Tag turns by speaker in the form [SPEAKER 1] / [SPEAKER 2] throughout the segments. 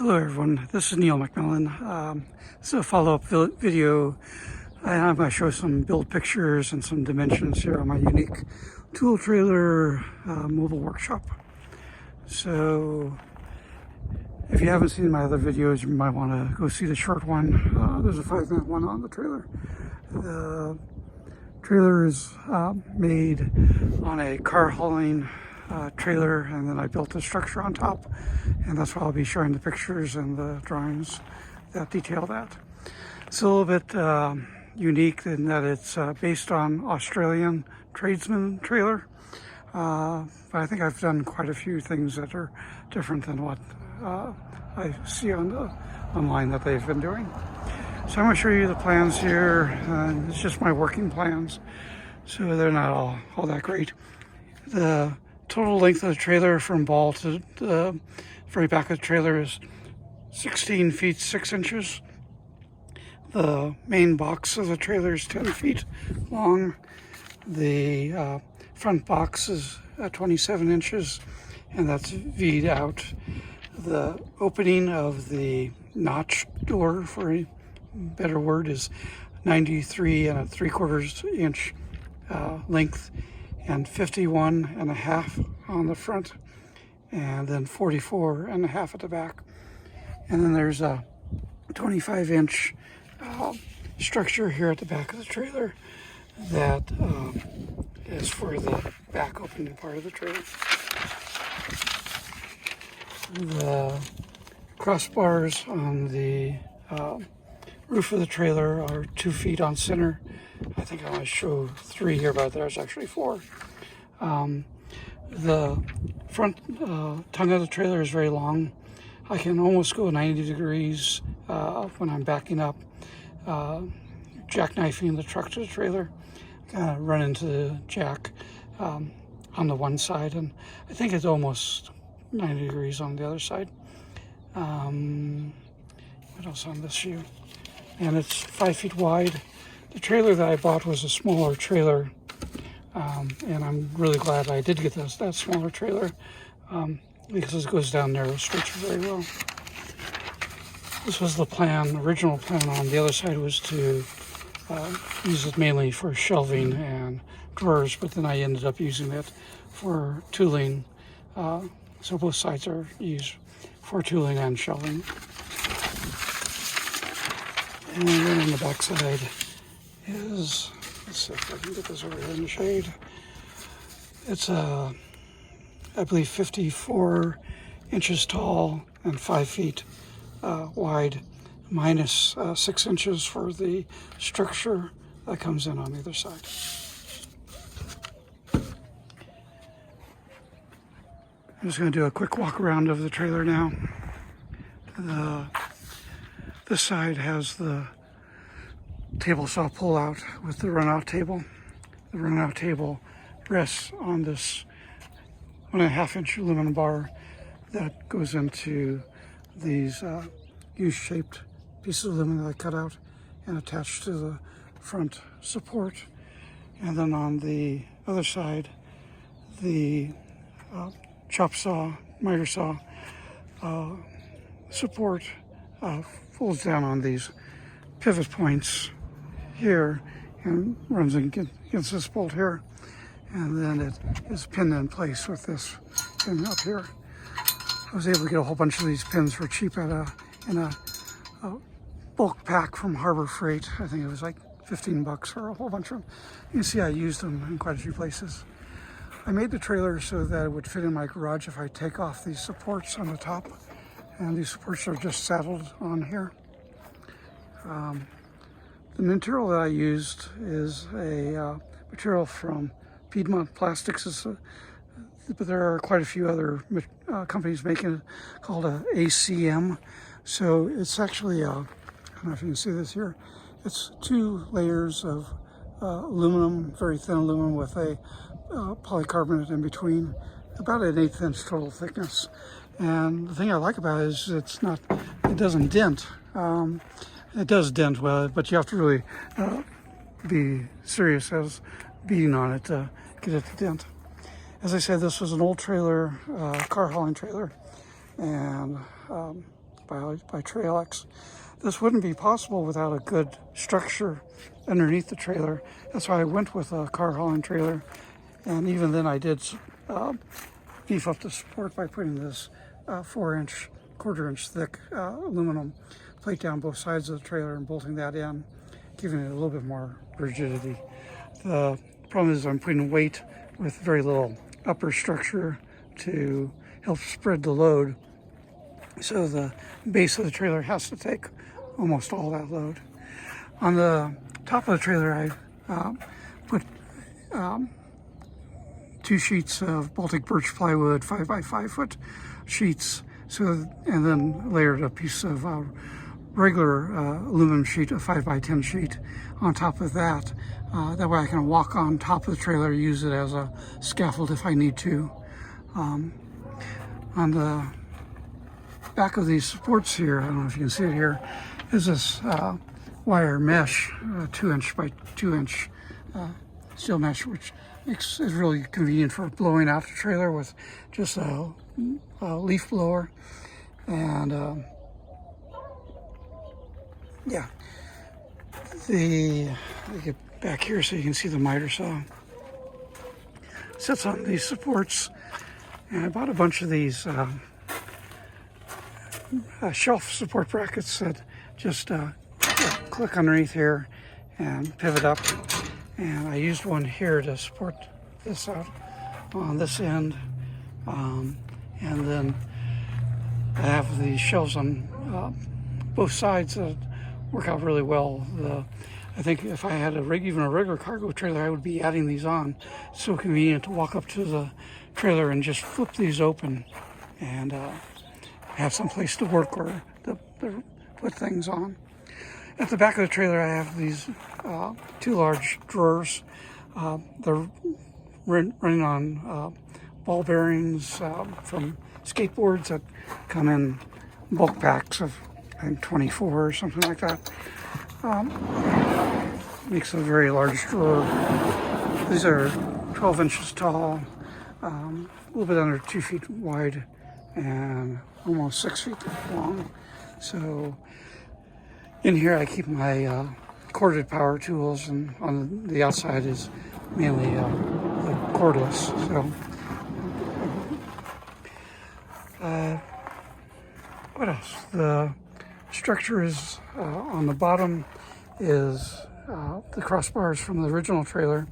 [SPEAKER 1] Hello everyone, this is Neil McMillan. This is a follow-up video, and I'm going to show some build pictures and some dimensions here on my unique tool trailer mobile workshop. So if you haven't seen my other videos, you might want to go see the short one. There's a 5-minute one on the trailer. The trailer is made on a car hauling trailer, and then I built the structure on top, and that's why I'll be showing the pictures and the drawings that detail that. It's a little bit unique in that it's based on Australian tradesman trailer, but I think I've done quite a few things that are different than what I see on online that they've been doing. So I'm going to show you the plans here. It's just my working plans, so they're not all that great. The total length of the trailer from ball to the very back of the trailer is 16 feet 6 inches. The main box of the trailer is 10 feet long. The front box is 27 inches, and that's V'd out. The opening of the notch door, for a better word, is 93 3/4 inch length, and 51.5 on the front, and then 44.5 at the back. And then there's a 25-inch structure here at the back of the trailer that is for the back opening part of the trailer. The crossbars on the roof of the trailer are 2 feet on center. I think I want to show 3 here, but there's actually 4. The front tongue of the trailer is very long. I can almost go 90 degrees when I'm backing up, jackknifing the truck to the trailer, run into the jack on the one side, and I think it's almost 90 degrees on the other side. What else on this view? And it's 5 feet wide. The trailer that I bought was a smaller trailer, and I'm really glad I did get that smaller trailer because it goes down narrow stretches very well. This was the original plan on the other side was to use it mainly for shelving and drawers, but then I ended up using it for tooling. So both sides are used for tooling and shelving. And then on the back side is, let's see if I can get this over here in the shade. It's I believe 54 inches tall and 5 feet wide, minus 6 inches for the structure that comes in on the other side. I'm just going to do a quick walk around of the trailer now. This side has the table saw pull out with the runout table. The runout table rests on this 1.5 inch aluminum bar that goes into these U-shaped pieces of aluminum that I cut out and attached to the front support. And then on the other side, the chop saw, miter saw support folds down on these pivot points here and runs against this bolt here, and then it is pinned in place with this pin up here. I was able to get a whole bunch of these pins for cheap in a bulk pack from Harbor Freight. I think it was like 15 bucks for a whole bunch of them. You can see I used them in quite a few places. I made the trailer so that it would fit in my garage if I take off these supports on the top, and these supports are just saddled on here. The material that I used is a material from Piedmont Plastics, but there are quite a few other companies making it, called a ACM. So it's actually, I don't know if you can see this here, it's 2 layers of aluminum, very thin aluminum with a polycarbonate in between, about an 1/8 inch total thickness. And the thing I like about it is it doesn't dent. It does dent well, but you have to really be serious as beating on it to get it to dent. As I said, this was an old trailer, car hauling trailer, and by Trail-X. This wouldn't be possible without a good structure underneath the trailer. That's why I went with a car hauling trailer. And even then I did beef up the support by putting this 4-inch, quarter-inch thick aluminum plate down both sides of the trailer and bolting that in, giving it a little bit more rigidity. The problem is I'm putting weight with very little upper structure to help spread the load. So the base of the trailer has to take almost all that load. On the top of the trailer, I put 2 sheets of Baltic birch plywood, 5 by 5 foot sheets, and then layered a piece of regular aluminum sheet, a 5 by 10 sheet on top of that. That way I can walk on top of the trailer, use it as a scaffold if I need to. On the back of these supports here, I don't know if you can see it here, is this wire mesh, 2-inch by 2-inch steel mesh, which is really convenient for blowing out the trailer with just a leaf blower. And yeah, let me get back here so you can see the miter saw. Sits on these supports, and I bought a bunch of these shelf support brackets that just click underneath here and pivot up. And I used one here to support this out on this end. And then I have the shelves on both sides that work out really well. I think if I had even a regular cargo trailer, I would be adding these on. It's so convenient to walk up to the trailer and just flip these open and have some place to work or to put things on. At the back of the trailer, I have these 2 large drawers. They're running on ball bearings from skateboards that come in bulk packs of, I think, 24 or something like that. Makes a very large drawer. These are 12 inches tall, a little bit under 2 feet wide, and almost 6 feet long. So in here I keep my corded power tools, and on the outside is mainly the cordless. So what else? The structure is on the bottom is the crossbars from the original trailer,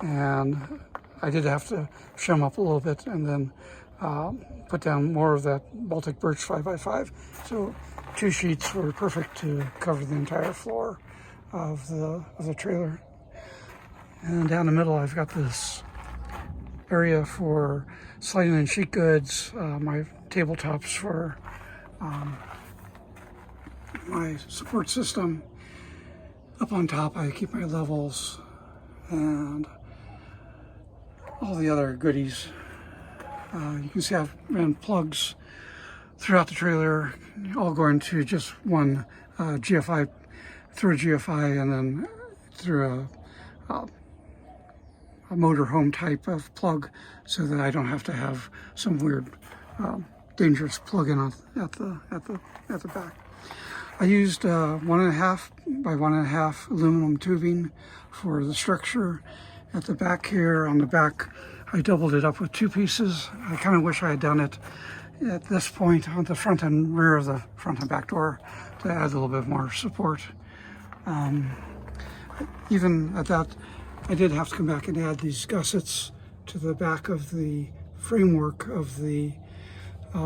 [SPEAKER 1] and I did have to shim up a little bit and then put down more of that Baltic birch 5 by 5. So 2 sheets were perfect to cover the entire floor of the trailer. And down the middle, I've got this area for sliding in sheet goods, my tabletops for my support system. Up on top, I keep my levels and all the other goodies. You can see I've ran plugs throughout the trailer, all going to just one GFI, through a GFI, and then through a motorhome type of plug, so that I don't have to have some weird dangerous plug-in at the back. I used 1.5 by 1.5 aluminum tubing for the structure. At the back here, on the back, I doubled it up with 2 pieces. I kind of wish I had done it at this point on the front and rear of the front and back door to add a little bit more support. Even at that, I did have to come back and add these gussets to the back of the framework of the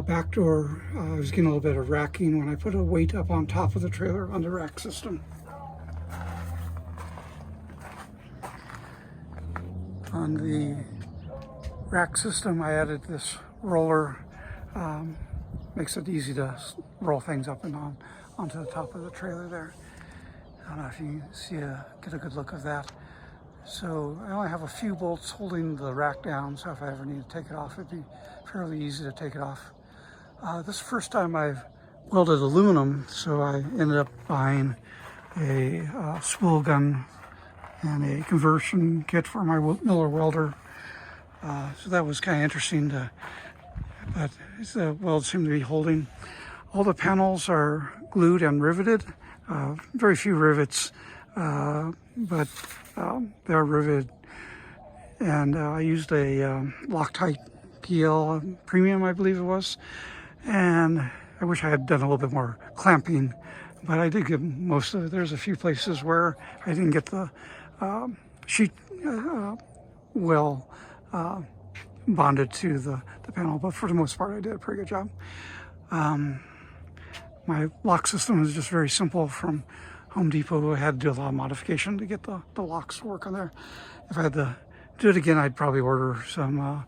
[SPEAKER 1] back door. I was getting a little bit of racking when I put a weight up on top of the trailer on the rack system. On the rack system, I added this roller. Makes it easy to roll things up and onto the top of the trailer there. I don't know if you get a good look of that. So I only have a few bolts holding the rack down, so if I ever need to take it off, it'd be fairly easy to take it off. This is the first time I've welded aluminum, so I ended up buying a spool gun and a conversion kit for my Miller welder. So that was kind of interesting, but the welds seem to be holding. All the panels are glued and riveted. Very few rivets, but they're riveted. And I used a Loctite PL Premium, I believe it was. And I wish I had done a little bit more clamping, but I did get most of it. There's a few places where I didn't get the sheet well bonded to the panel, but for the most part I did a pretty good job. My lock system is just very simple from Home Depot. I had to do a lot of modification to get the locks to work on there. If I had to do it again, I'd probably order some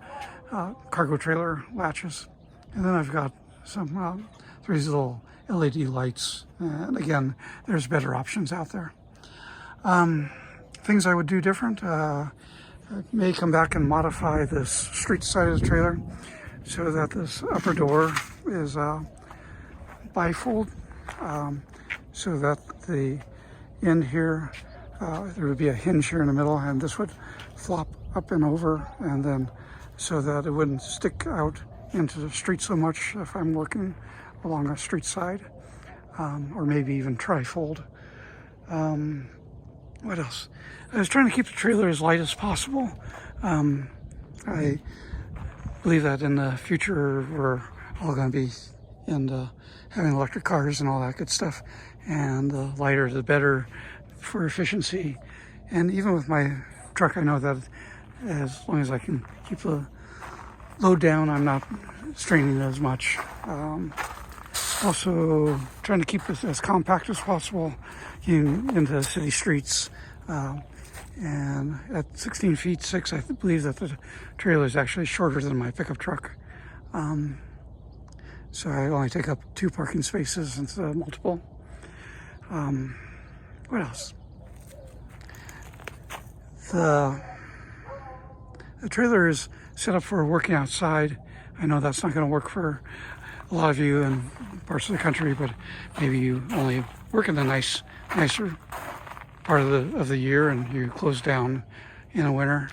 [SPEAKER 1] cargo trailer latches. And then I've got some these little LED lights. And again, there's better options out there. Things I would do different. I may come back and modify this street side of the trailer so that this upper door is bifold, so that the end here, there would be a hinge here in the middle, and this would flop up and over, and then so that it wouldn't stick out into the street so much if I'm working along a street side, or maybe even trifold. What else? I was trying to keep the trailer as light as possible. I believe that in the future we're all going to be into having electric cars and all that good stuff, and the lighter the better for efficiency. And even with my truck, I know that as long as I can keep the load down, I'm not straining as much. Also trying to keep it as compact as possible into city streets. And at 16 feet 6, I believe that the trailer is actually shorter than my pickup truck. So I only take up 2 parking spaces instead of multiple. What else? The trailer is set up for working outside. I know that's not going to work for a lot of you in parts of the country, but maybe you only work in the nicer part of the year and you close down in the winter.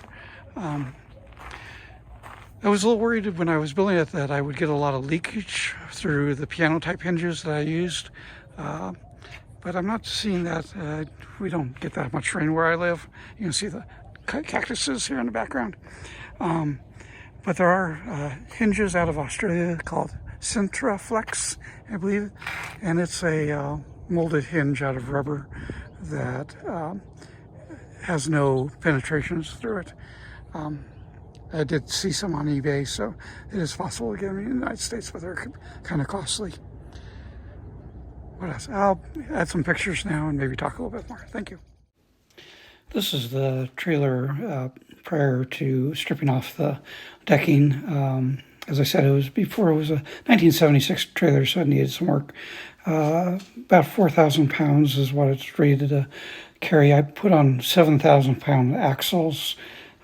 [SPEAKER 1] I was a little worried when I was building it that I would get a lot of leakage through the piano type hinges that I used, but I'm not seeing that. We don't get that much rain where I live. You can see the cactuses here in the background. But there are hinges out of Australia called Centraflex, I believe, and it's a molded hinge out of rubber that has no penetrations through it. I did see some on eBay, so it is possible to get them in the United States, but they're kind of costly. What else? I'll add some pictures now and maybe talk a little bit more. Thank you. This is the trailer prior to stripping off the decking. As I said, it was a 1976 trailer, so it needed some work. About 4,000 pounds is what it's rated to carry. I put on 7,000 pound axles,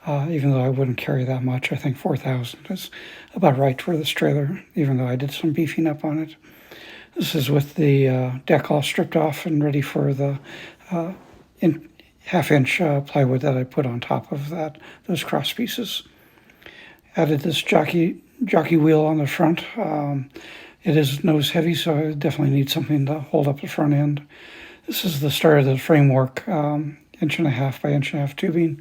[SPEAKER 1] even though I wouldn't carry that much. I think 4,000 is about right for this trailer, even though I did some beefing up on it. This is with the deck all stripped off and ready for the half-inch plywood that I put on top of those cross pieces. Added this jockey wheel on the front. It is nose heavy, so I definitely need something to hold up the front end. This is the start of the framework, 1.5 inch by 1.5 inch tubing,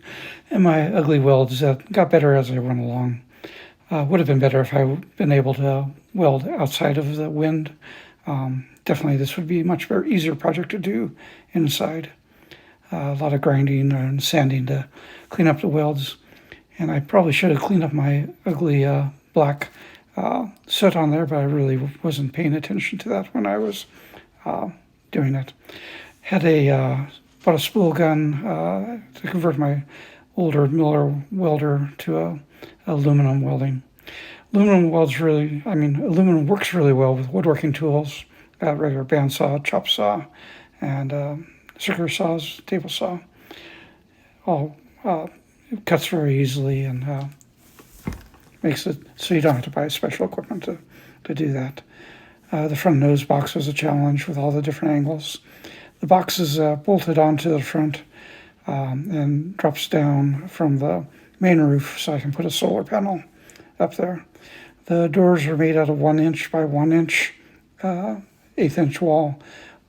[SPEAKER 1] and my ugly welds that got better as I went along. Would have been better if I had been able to weld outside of the wind. Definitely this would be a much easier project to do inside. A lot of grinding and sanding to clean up the welds. And I probably should have cleaned up my ugly black soot on there, but I really wasn't paying attention to that when I was doing it. Bought a spool gun to convert my older Miller welder to aluminum welding. Aluminum works really well with woodworking tools, regular bandsaw, chop saw, and circular saws, table saw. All it cuts very easily and makes it so you don't have to buy special equipment to do that. The front nose box was a challenge with all the different angles. The box is bolted onto the front and drops down from the main roof so I can put a solar panel up there. The doors are made out of 1 inch by 1 inch 1/8" wall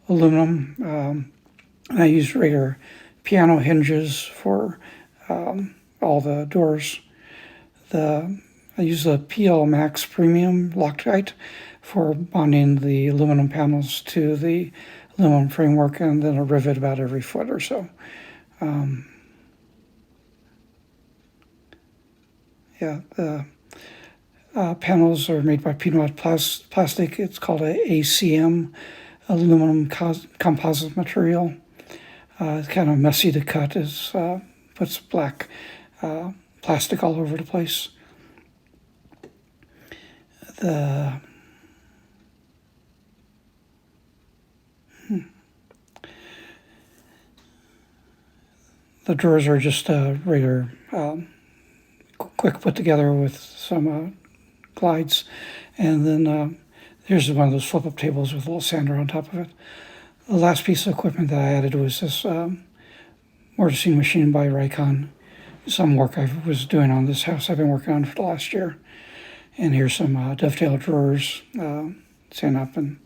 [SPEAKER 1] aluminum. And I used regular piano hinges for all the doors. I use the PL Max Premium Loctite for bonding the aluminum panels to the aluminum framework, and then a rivet about every foot or so. Yeah, the panels are made by Peanut Plastic. It's called a ACM, aluminum composite material. It's kind of messy to cut. It puts black plastic all over the place. The drawers are just regular, quick put together with some glides. And then here's one of those flip-up tables with a little sander on top of it. The last piece of equipment that I added was this mortising machine by Raycon. Some work I was doing on this house I've been working on for the last year. And here's some dovetail drawers, sand up, and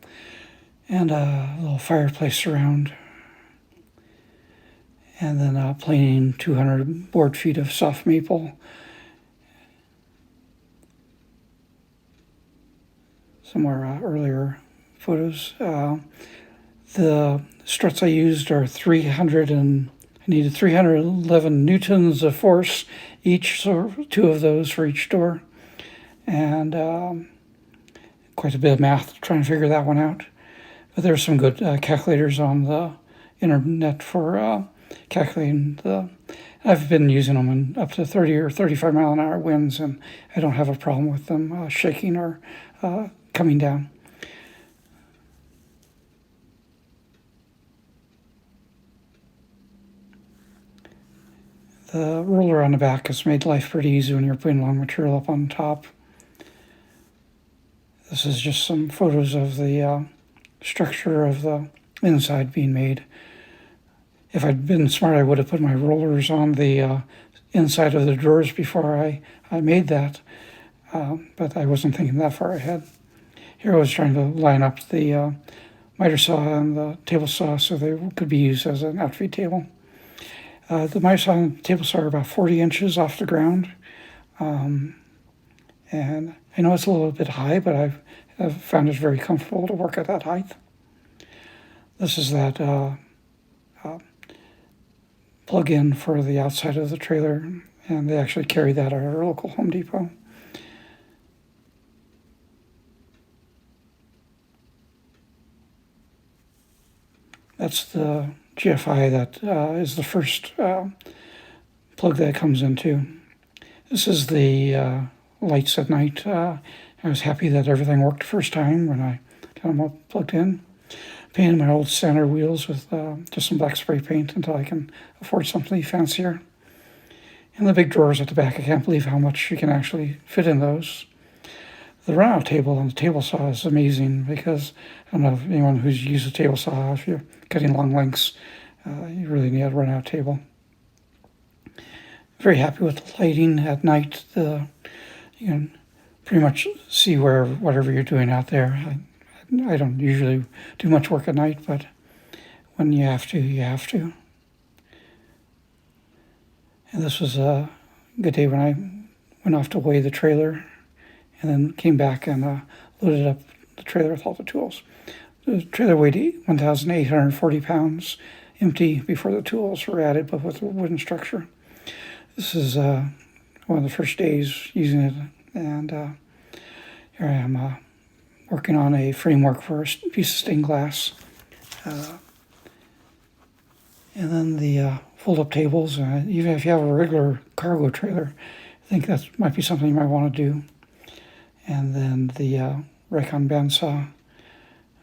[SPEAKER 1] a little fireplace surround. And then planing 200 board feet of soft maple. Some more earlier photos. The struts I used are 300 and I needed 311 newtons of force each, so 2 of those for each door. And quite a bit of math trying to figure that one out. But there's some good calculators on the internet for calculating the. I've been using them in up to 30 or 35 mile an hour winds, and I don't have a problem with them shaking or coming down. The roller on the back has made life pretty easy when you're putting long material up on top. This is just some photos of the structure of the inside being made. If I'd been smart, I would have put my rollers on the inside of the drawers before I made that, but I wasn't thinking that far ahead. Here I was trying to line up the miter saw and the table saw so they could be used as an outfeed table. The miter saw and table saw are about 40 inches off the ground, and I know it's a little bit high, but I've found it very comfortable to work at that height. This is that plug-in for the outside of the trailer, and they actually carry that at our local Home Depot. That's the GFI that is the first plug that it comes into. This is the lights at night. I was happy that everything worked the first time when I got them plugged in. Painted my old center wheels with just some black spray paint until I can afford something fancier. And the big drawers at the back, I can't believe how much you can actually fit in those. The runout table on the table saw is amazing because I don't know if anyone who's used a table saw, if you're cutting long lengths, you really need a runout table. Very happy with the lighting at night. You can pretty much see whatever you're doing out there. I don't usually do much work at night, but when you have to, you have to. And this was a good day when I went off to weigh the trailer and then came back and loaded up the trailer with all the tools. The trailer weighed 1,840 pounds, empty before the tools were added, but with a wooden structure. This is one of the first days using it, and here I am working on a framework for a piece of stained glass. And then the fold-up tables, even if you have a regular cargo trailer, I think that might be something you might want to do. And then the Raycon bandsaw,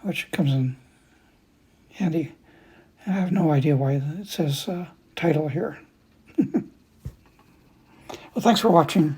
[SPEAKER 1] which comes in handy. I have no idea why it says title here. Well, thanks for watching.